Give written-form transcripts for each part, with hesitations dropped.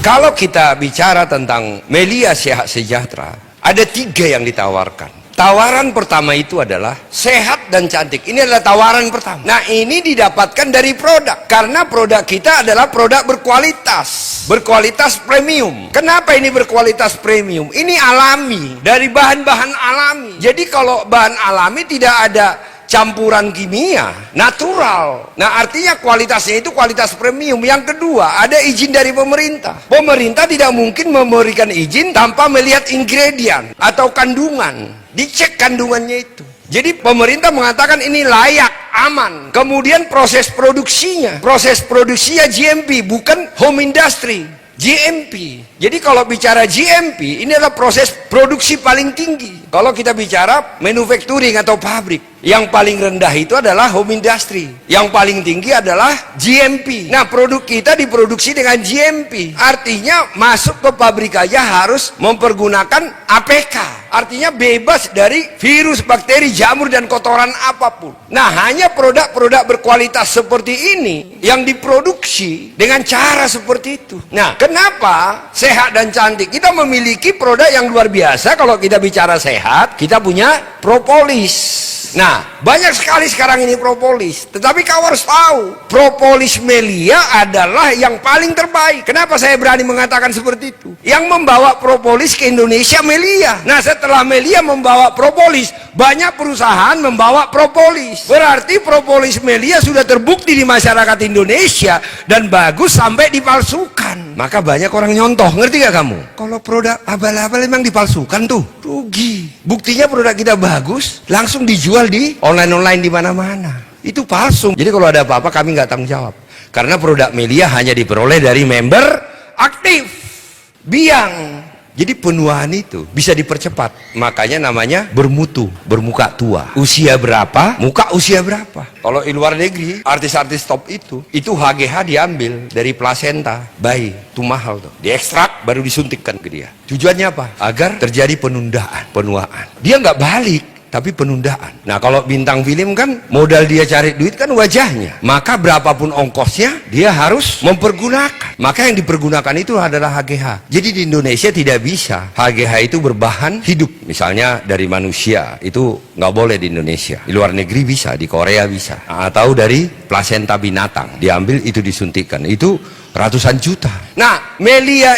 Kalau kita bicara tentang Melia Sehat Sejahtera, ada 3 yang ditawarkan. Tawaran pertama itu adalah sehat dan cantik. Ini adalah tawaran pertama. Nah, ini didapatkan dari produk. Karena produk kita adalah produk berkualitas. Berkualitas premium. Kenapa ini berkualitas premium? Ini alami, dari bahan-bahan alami. Jadi kalau bahan alami tidak ada campuran kimia, natural. Nah, artinya kualitasnya itu kualitas premium. Yang kedua, ada izin dari pemerintah. Pemerintah tidak mungkin memberikan izin tanpa melihat ingredient atau kandungan. Dicek kandungannya itu. Jadi pemerintah mengatakan ini layak, aman. Kemudian proses produksinya GMP, bukan home industry, GMP. Jadi kalau bicara GMP, ini adalah proses produksi paling tinggi. Kalau kita bicara manufacturing atau pabrik, yang paling rendah itu adalah home industry, yang paling tinggi adalah GMP. Nah, produk kita diproduksi dengan GMP, artinya masuk ke pabrik aja harus mempergunakan APK, artinya bebas dari virus, bakteri, jamur, dan kotoran apapun. Nah, hanya produk-produk berkualitas seperti ini yang diproduksi dengan cara seperti itu. Nah, kenapa sehat dan cantik? Kita memiliki produk yang luar biasa. Kalau kita bicara sehat, kita punya propolis. Nah, banyak sekali sekarang ini propolis. Tetapi kau harus tahu, propolis Melia adalah yang paling terbaik. Kenapa saya berani mengatakan seperti itu? Yang membawa propolis ke Indonesia Melia. Nah, setelah Melia membawa propolis, banyak perusahaan membawa propolis. Berarti propolis Melia sudah terbukti di masyarakat Indonesia dan bagus sampai dipalsukan. Maka banyak orang nyontoh, ngerti gak kamu? Kalau produk abal-abal memang dipalsukan tuh, rugi. Buktinya produk kita bagus, langsung dijual di online di mana-mana. Itu palsu. Jadi kalau ada apa-apa kami nggak tanggung jawab. Karena produk Melia hanya diperoleh dari member aktif. Biang. Jadi penuaan itu bisa dipercepat. Makanya namanya bermutu, bermuka tua. Usia berapa, muka usia berapa. Kalau di luar negeri, artis-artis top itu HGH diambil dari plasenta bayi. Itu mahal tuh. Diekstrak baru disuntikkan ke dia. Tujuannya apa? Agar terjadi penuaan. Dia nggak balik, tapi penundaan. Nah, kalau bintang film kan modal dia cari duit kan wajahnya. Maka berapapun ongkosnya dia harus mempergunakan. Maka yang dipergunakan itu adalah HGH. Jadi di Indonesia tidak bisa HGH itu berbahan hidup. Misalnya dari manusia, itu nggak boleh di Indonesia. Di luar negeri bisa, di Korea bisa. Atau dari plasenta binatang diambil, itu disuntikkan. Itu ratusan juta. Nah, Melia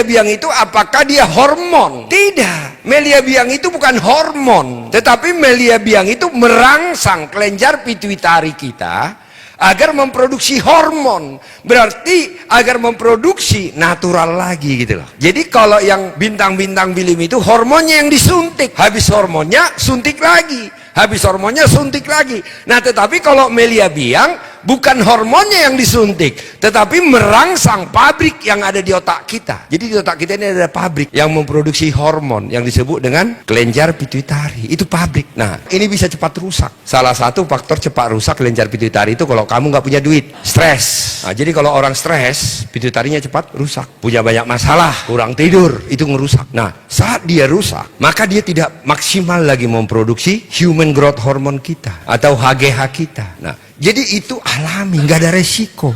Biang itu apakah dia hormon? Tidak. Melia Biang itu bukan hormon, tetapi Melia Biang itu merangsang kelenjar pituitari kita agar memproduksi hormon. Berarti agar memproduksi natural lagi gitu loh. Jadi kalau yang bintang-bintang film itu hormonnya yang disuntik, habis hormonnya suntik lagi, habis hormonnya suntik lagi. Nah, tetapi kalau Melia Biang bukan hormonnya yang disuntik, tetapi merangsang pabrik yang ada di otak kita. Jadi di otak kita ini ada pabrik yang memproduksi hormon yang disebut dengan kelenjar pituitari. Itu pabrik. Nah, ini bisa cepat rusak. Salah satu faktor cepat rusak kelenjar pituitari itu kalau kamu nggak punya duit, stres. Nah, jadi kalau orang stres, pituitarinya cepat rusak. Punya banyak masalah, kurang tidur, itu ngerusak. Nah, saat dia rusak, maka dia tidak maksimal lagi memproduksi human growth hormone kita atau HGH kita. Nah, jadi itu alami, nggak ada resiko.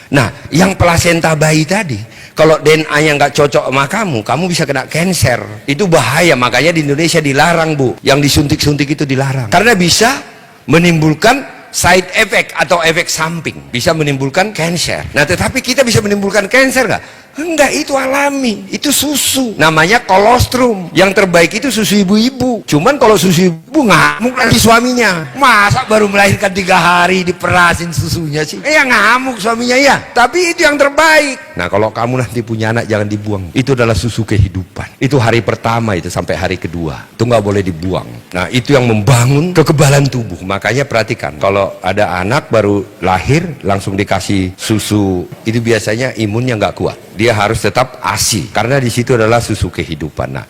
Nah, yang plasenta bayi tadi, kalau DNA-nya nggak cocok sama kamu bisa kena cancer. Itu bahaya, makanya di Indonesia dilarang, Bu. Yang disuntik-suntik itu dilarang. Karena bisa menimbulkan side effect atau efek samping. Bisa menimbulkan cancer. Nah, tetapi kita bisa menimbulkan cancer nggak? Enggak, itu alami, itu susu. Namanya kolostrum. Yang terbaik itu susu ibu-ibu. Cuman kalau susu ibu ngamuk lagi suaminya. Masa baru melahirkan 3 hari diperasin susunya sih? Ya ngamuk suaminya ya. Tapi itu yang terbaik. Nah, kalau kamu nanti punya anak jangan dibuang. Itu adalah susu kehidupan. Itu hari pertama itu sampai hari kedua. Itu nggak boleh dibuang. Nah, itu yang membangun kekebalan tubuh. Makanya perhatikan, kalau ada anak baru lahir langsung dikasih susu, itu biasanya imunnya nggak kuat. Dia harus tetap ASI karena di situ adalah susu kehidupan. Nah,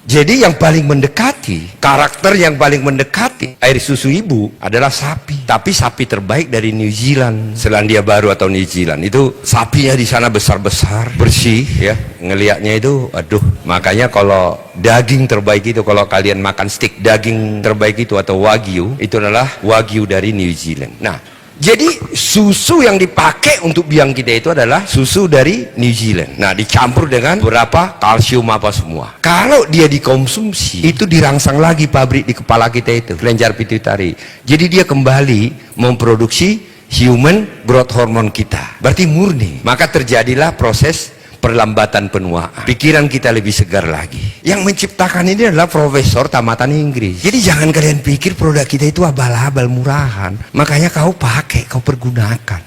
jadi yang paling mendekati, karakter yang paling mendekati air susu ibu adalah sapi. Tapi sapi terbaik dari New Zealand, Selandia Baru atau New Zealand. Itu sapinya di sana besar-besar, bersih ya. Ngelihatnya itu, aduh. Makanya kalau daging terbaik itu, kalau kalian makan steak daging terbaik itu atau wagyu, itu adalah wagyu dari New Zealand. Nah, Jadi susu yang dipakai untuk biang kita itu adalah susu dari New Zealand. Nah, dicampur dengan beberapa kalsium apa semua. Kalau dia dikonsumsi, itu dirangsang lagi pabrik di kepala kita itu, kelenjar pituitari. Jadi dia kembali memproduksi human growth hormone kita. Berarti murni. Maka terjadilah proses perlambatan penuaan. Pikiran kita lebih segar lagi. Yang menciptakan ini adalah profesor tamatan Inggris. Jadi jangan kalian pikir produk kita itu abal-abal murahan. Makanya kau pakai, kau pergunakan.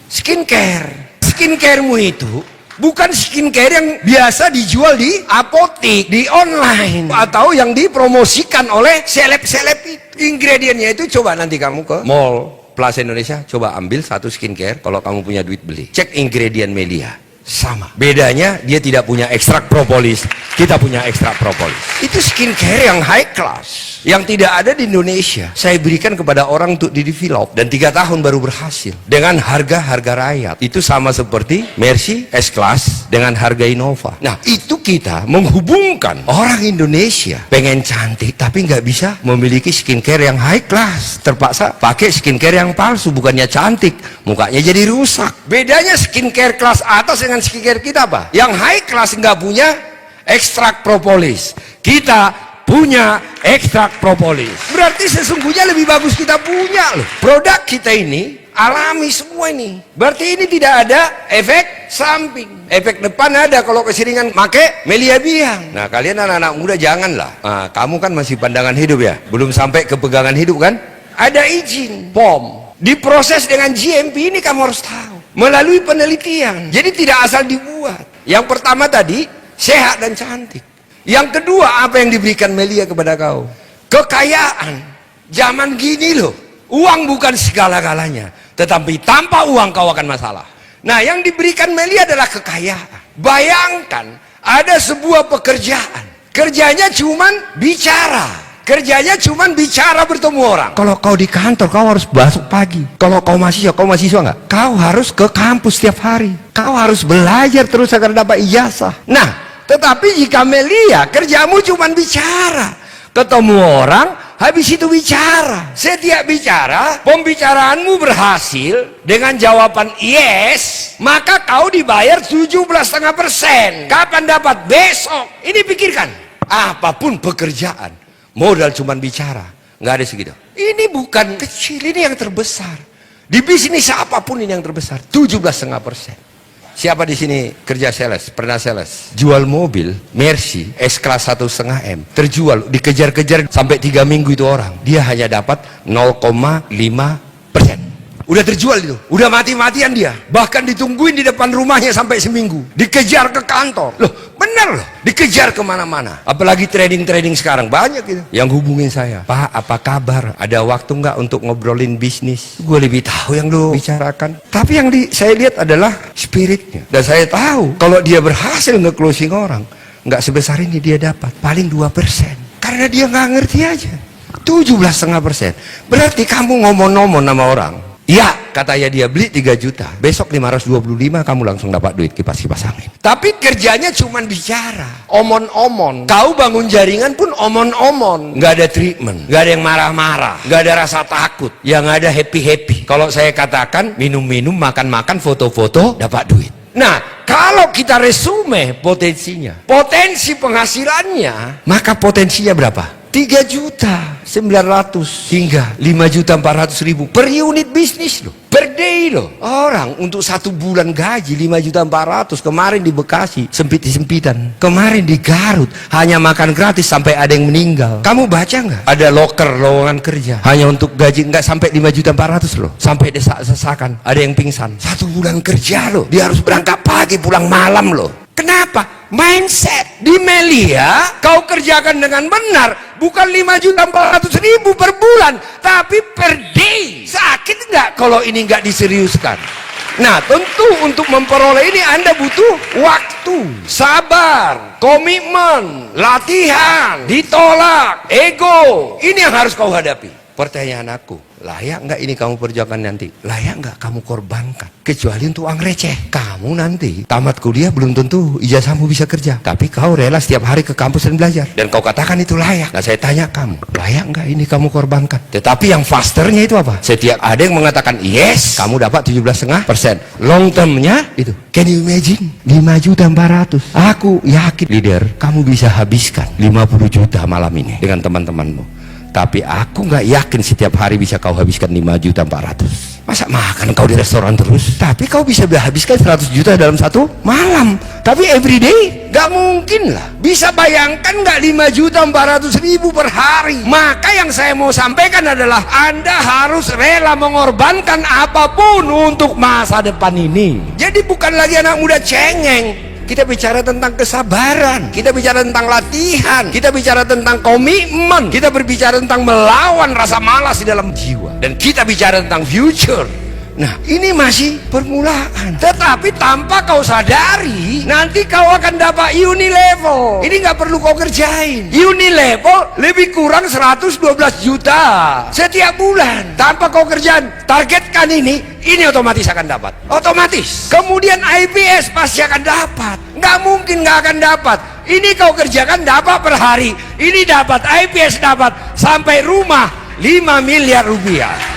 Skincare. Skincaremu itu bukan skincare yang biasa dijual di apotik, di online, atau yang dipromosikan oleh seleb-seleb itu. Ingredientnya itu coba nanti kamu ke mall Plaza Indonesia, coba ambil satu skincare. Kalau kamu punya duit beli, cek ingredient Melia. Sama. Bedanya dia tidak punya ekstrak propolis, kita punya ekstrak propolis. Itu skincare yang high class, yang tidak ada di Indonesia. Saya berikan kepada orang untuk di develop, dan 3 tahun baru berhasil dengan harga-harga rakyat. Itu sama seperti Mercy S-Class dengan harga Innova. Nah, itu kita menghubungkan orang Indonesia pengen cantik tapi nggak bisa memiliki skincare yang high class, terpaksa pakai skincare yang palsu. Bukannya cantik, mukanya jadi rusak. Bedanya skincare kelas atas dengan skincare kita apa? Yang high class nggak punya ekstrak propolis, kita punya ekstrak propolis. Berarti sesungguhnya lebih bagus kita punya loh. Produk kita ini alami semua ini. Berarti ini tidak ada efek samping. Efek depan ada kalau keseringan make Melia Biang. Nah, kalian anak-anak muda janganlah. Nah, kamu kan masih pandangan hidup ya, belum sampai ke pegangan hidup kan? Ada izin POM, diproses dengan GMP. Ini kamu harus tahu melalui penelitian. Jadi tidak asal dibuat. Yang pertama tadi sehat dan cantik. Yang kedua, apa yang diberikan Melia kepada kau? Kekayaan. Zaman gini loh, uang bukan segala-galanya, tetapi tanpa uang kau akan masalah. Nah, yang diberikan Melia adalah kekayaan. Bayangkan ada sebuah pekerjaan, kerjanya cuman bicara. Kerjanya cuman bicara, bertemu orang. Kalau kau di kantor, kau harus masuk pagi. Kalau kau mahasiswa nggak? Kau harus ke kampus setiap hari. Kau harus belajar terus agar dapat ijazah. Nah, tetapi jika Melia, kerjamu cuman bicara. Ketemu orang, habis itu bicara. Setiap bicara, pembicaraanmu berhasil dengan jawaban yes, maka kau dibayar 17,5%. Kapan dapat? Besok. Ini pikirkan, apapun pekerjaan, modal cuman bicara, nggak ada segitu. Ini bukan kecil, ini yang terbesar. Di bisnis apapun ini yang terbesar, 17,5%. Siapa di sini kerja sales, pernah sales? Jual mobil Mercy S-Class 1,5 M, terjual, dikejar-kejar sampai 3 minggu itu orang. Dia hanya dapat 0,5%. Udah terjual itu, udah mati-matian dia. Bahkan ditungguin di depan rumahnya sampai seminggu. Dikejar ke kantor. Loh, bener loh, dikejar kemana-mana. Apalagi trading-trading sekarang banyak gitu yang hubungin saya. Pak, apa kabar? Ada waktu nggak untuk ngobrolin bisnis? Gue lebih tahu yang lu bicarakan. Tapi yang saya lihat adalah spiritnya. Dan saya tahu kalau dia berhasil nge-closing orang, nggak sebesar ini dia dapat. Paling 2%. Karena dia nggak ngerti aja. 17,5%. Berarti kamu ngomong-ngomong sama orang. Ya, katanya dia beli 3 juta, besok 525 kamu langsung dapat duit kipas-kipas angin. Tapi kerjanya cuman bicara, omon-omon. Kau bangun jaringan pun omon-omon, nggak ada treatment, nggak ada yang marah-marah, nggak ada rasa takut, yang ada happy-happy. Kalau saya katakan minum-minum, makan-makan, foto-foto, dapat duit. Nah, kalau kita resume potensinya, potensi penghasilannya, maka potensinya berapa? 3.900.000 hingga 5.400.000 per unit bisnis loh, per day loh. Orang untuk 1 bulan gaji 5.400.000. Kemarin di Bekasi sempit-sempitan, kemarin di Garut hanya makan gratis sampai ada yang meninggal. Kamu baca nggak? Ada loker lowongan kerja hanya untuk gaji nggak sampai 5.400.000 loh, sampai desak-desakan, ada yang pingsan. 1 bulan kerja loh, dia harus berangkat pagi pulang malam loh. Kenapa? Mindset. Di Melia kau kerjakan dengan benar, bukan 5.400.000 per bulan, tapi per day. Sakit nggak kalau ini nggak diseriuskan? Nah, tentu untuk memperoleh ini Anda butuh waktu, sabar, komitmen, latihan, ditolak, ego. Ini yang harus kau hadapi. pertanyaan aku, layak nggak ini kamu perjuangkan nanti? Layak nggak kamu korbankan? Kecuali untuk uang receh. Kamu nanti tamat kuliah belum tentu ijazahmu bisa kerja, tapi kau rela setiap hari ke kampus dan belajar, dan kau katakan itu layak. Nah saya tanya kamu, layak nggak ini kamu korbankan? Tetapi yang fasternya itu apa? Setiap ada yang mengatakan yes, kamu dapat 17,5%. Long termnya itu, can you imagine? 5.400.000. Aku yakin leader, kamu bisa habiskan 50 juta malam ini dengan teman-temanmu. Tapi aku nggak yakin setiap hari bisa kau habiskan 5.400.000. Masa makan kau di restoran terus? Tapi kau bisa habiskan 100 juta dalam satu malam. Tapi everyday? Nggak mungkin lah. Bisa bayangkan nggak 5.400.000 per hari? Maka yang saya mau sampaikan adalah Anda harus rela mengorbankan apapun untuk masa depan ini. Jadi bukan lagi anak muda cengeng. Kita bicara tentang kesabaran, kita bicara tentang latihan, kita bicara tentang komitmen, kita berbicara tentang melawan rasa malas di dalam jiwa, dan kita bicara tentang future. Nah, ini masih permulaan. Tetapi tanpa kau sadari, nanti kau akan dapat Unilevel. Ini nggak perlu kau kerjain. Unilevel lebih kurang 112 juta setiap bulan. Tanpa kau kerjaan, targetkan ini otomatis akan dapat. Otomatis. Kemudian IPS pasti akan dapat. Nggak mungkin nggak akan dapat. Ini kau kerjakan dapat per hari. Ini dapat, IPS dapat, sampai rumah 5 miliar rupiah.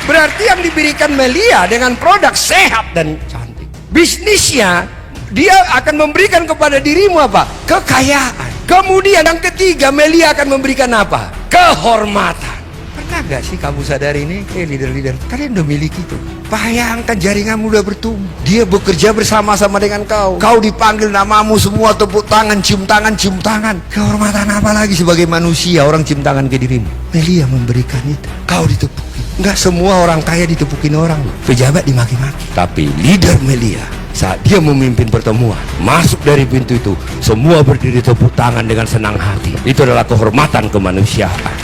Berarti yang diberikan Melia dengan produk sehat dan cantik, bisnisnya dia akan memberikan kepada dirimu apa? Kekayaan. Kemudian yang ketiga, Melia akan memberikan apa? Kehormatan. Pernah gak sih kamu sadar ini? Leader-leader, kalian udah miliki itu. Bayangkan jaringanmu udah bertumbuh. Dia bekerja bersama-sama dengan kau. Kau dipanggil namamu, semua tepuk tangan, cium tangan, cium tangan. Kehormatan apa lagi sebagai manusia orang cium tangan ke dirimu? Melia memberikan itu. Kau ditepuki. Enggak semua orang kaya ditepukin orang. Pejabat dimaki-maki. Tapi leader Melia, saat dia memimpin pertemuan, masuk dari pintu itu, semua berdiri tepuk tangan dengan senang hati. Itu adalah kehormatan kemanusiaan.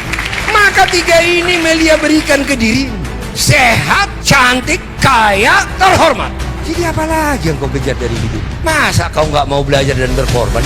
Maka tiga ini Melia berikan ke dirimu. Sehat, cantik, kaya, terhormat. Jadi apa lagi yang kau kejar dari hidup? Masa kau nggak mau belajar dan berkorban?